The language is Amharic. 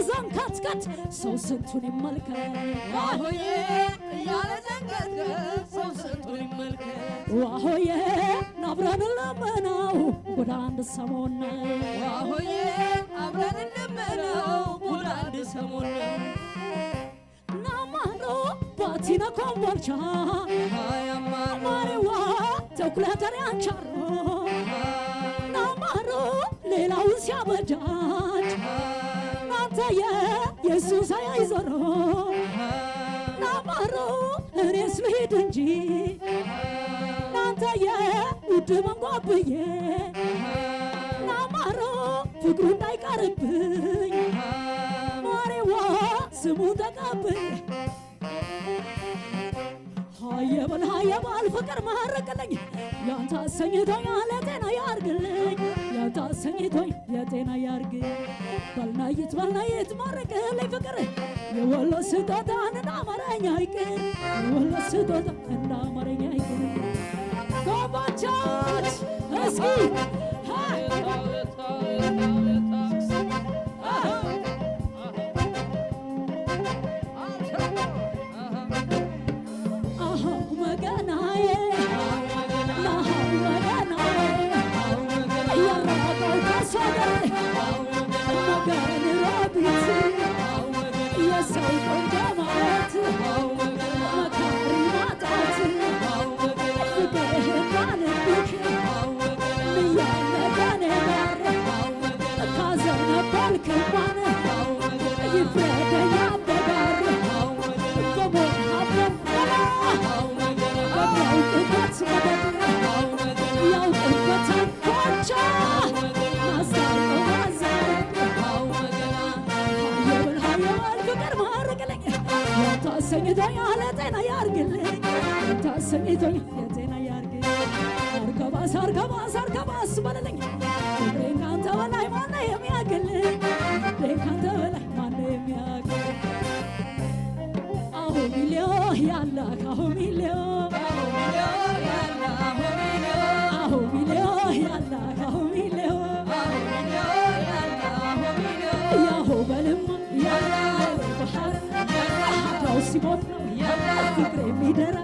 ዘንካትካት ሰው ስንቱን ይመልከት ዋሆዬ ያለ ዘንካትካት ሰው ስንቱን ይመልከት ዋሆዬ አብረን ለመናው ወደ አንድ ሰሞን ዋሆዬ አብረን ለመናው ወደ አንድ ሰሞን ናማሮ ባቲና ኮምቦልቻ ማሪዋ ተኩለተሪ አንቻሮ ናማሮ ሌላውን ሲያበጃጅ ናንተየ ኢየሱስ አይዞሮ ናማሮ እኔስ ልሂድ እንጂ ናንተየ ውድ መንጓብዬ ናማሮ ፍቅሩ እንዳይቀርብኝ ማሪዋ ስሙ ተቀብዬ የበል ፍቅር ማረቀለኝ ያንተ አሰኝቶኝ ለጤና ያርግልኝ ያንተ አሰኝቶኝ የጤና ያርግ በልናይት ማረቀለኝ ፍቅር የወሎ ስጦታ እንዳማረኛ ይቅር የወሎ ስጦታ እንዳማረኛ ይቅር ጎባቻች እስኪ ታሰኝቶኝ ለጤና ያርግልኝ ታሰኝቶኝ የጤና ያርግልኝ አርከባስ በለልኝ ፍቅሬን ካንተ በላይ ማነው የሚያግልኝ ፍቅሬን ካንተ በላይ ማነው የሚያግልኝ አሁ ሚሊዮ ያለ አሁ ሚሊዮ አሁ ሚሊዮ ያለ አሁ ሚሊዮ ያሁ በልማ ያለ ባህር ሲሞት ነው ፍቅር የሚደራ